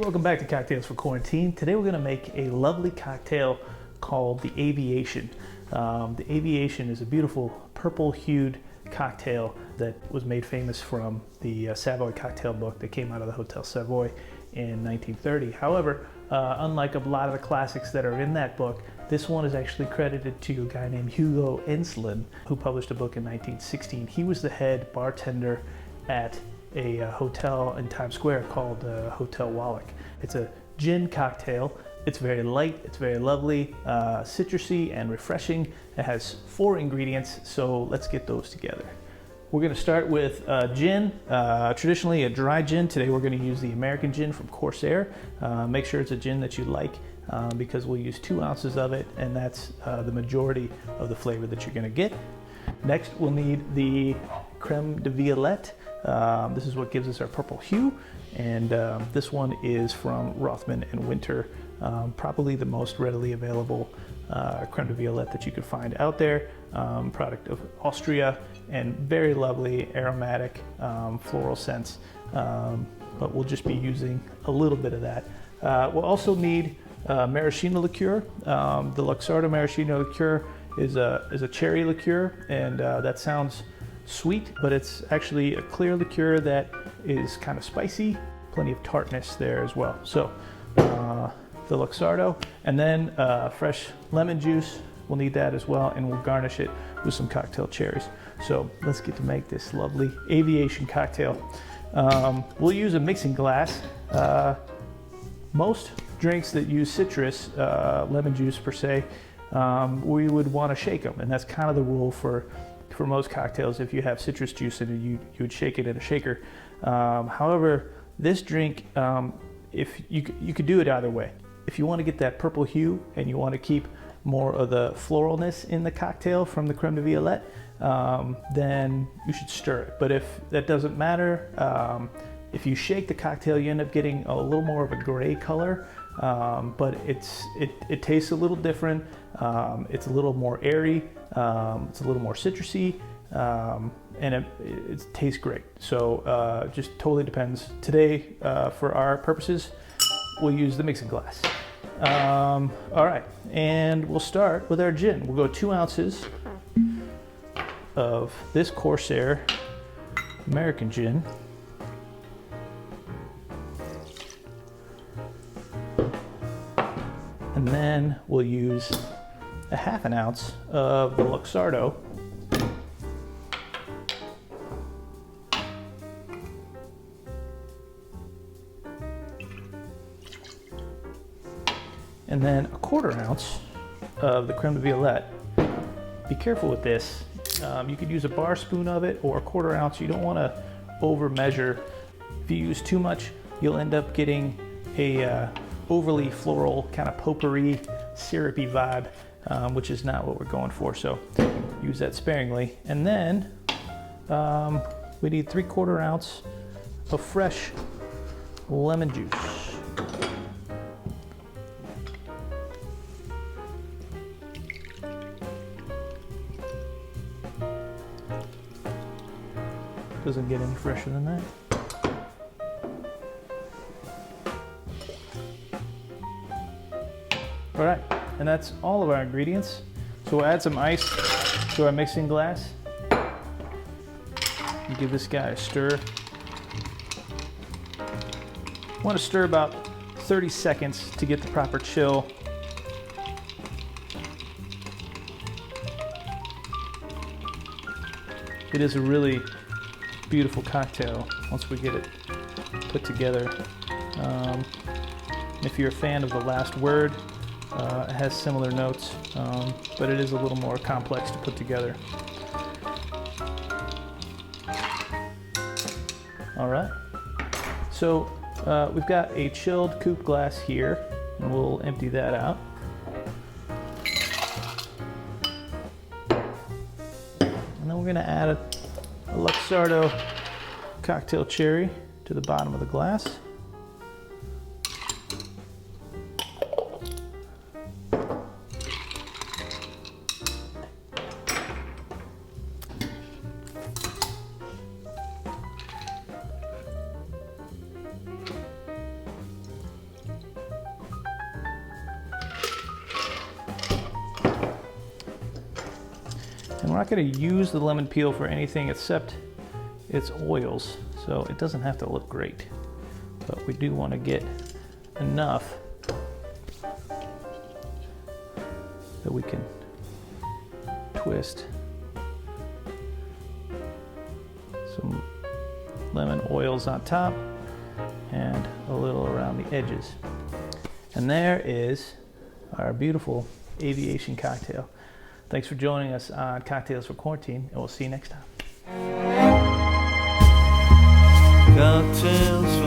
welcome back to Cocktails for Quarantine. Today we're going to make a lovely cocktail called the Aviation. The Aviation is a beautiful purple-hued cocktail that was made famous from the Savoy cocktail book that came out of the Hotel Savoy in 1930. However, unlike a lot of the classics that are in that book, this one is actually credited to a guy named Hugo Enslin, who published a book in 1916. He was the head bartender at a hotel in Times Square called Hotel Wallach. It's a gin cocktail. It's very light, it's very lovely, citrusy and refreshing. It has 4 ingredients, so let's get those together. We're going to start with gin, traditionally a dry gin. Today we're going to use the American gin from Corsair. Make sure it's a gin that you like because we'll use 2 ounces of it, and that's the majority of the flavor that you're going to get. Next we'll need the creme de violette. This is what gives us our purple hue, and this one is from Rothman and Winter, probably the most readily available creme de violette that you could find out there. Product of Austria, and very lovely aromatic floral scents, but we'll just be using a little bit of that. We'll also need maraschino liqueur. The Luxardo maraschino liqueur is a cherry liqueur, and that sounds sweet, but it's actually a clear liqueur that is kind of spicy, plenty of tartness there as well. So the Luxardo, and then fresh lemon juice, we'll need that as well, and we'll garnish it with some cocktail cherries. So let's get to make this lovely Aviation cocktail. We'll use a mixing glass. Most drinks that use citrus, lemon juice per se, we would want to shake them, and that's kind of the rule for most cocktails. If you have citrus juice in it, you would shake it in a shaker. However, this drink, if you could do it either way. If you want to get that purple hue and you want to keep more of the floralness in the cocktail from the creme de violette, then you should stir it. But if that doesn't matter, if you shake the cocktail, you end up getting a little more of a gray color, but it tastes a little different. It's a little more airy, it's a little more citrusy, and it tastes great. So just totally depends. Today, for our purposes, we'll use the mixing glass. All right, and we'll start with our gin. We'll go 2 ounces of this Corsair American gin. And then we'll use a 1/2 ounce of the Luxardo. And then a 1/4 ounce of the creme de violette. Be careful with this. You could use a bar spoon of it, or a 1/4 ounce. You don't want to over measure. If you use too much, you'll end up getting a overly floral, kind of potpourri, syrupy vibe, which is not what we're going for. So use that sparingly. And then we need 3/4 ounce of fresh lemon juice. Doesn't get any fresher than that. All right, and that's all of our ingredients. So we'll add some ice to our mixing glass and give this guy a stir. Want to stir about 30 seconds to get the proper chill. It is a really beautiful cocktail once we get it put together. If you're a fan of The Last Word, it has similar notes, but it is a little more complex to put together. All right, so we've got a chilled coupe glass here, and we'll empty that out. And then we're gonna add a Luxardo cocktail cherry to the bottom of the glass. we're not going to use the lemon peel for anything except its oils, so it doesn't have to look great. But we do want to get enough that we can twist some lemon oils on top and a little around the edges. And there is our beautiful Aviation cocktail. Thanks for joining us on Cocktails for Quarantine, and we'll see you next time. Cocktails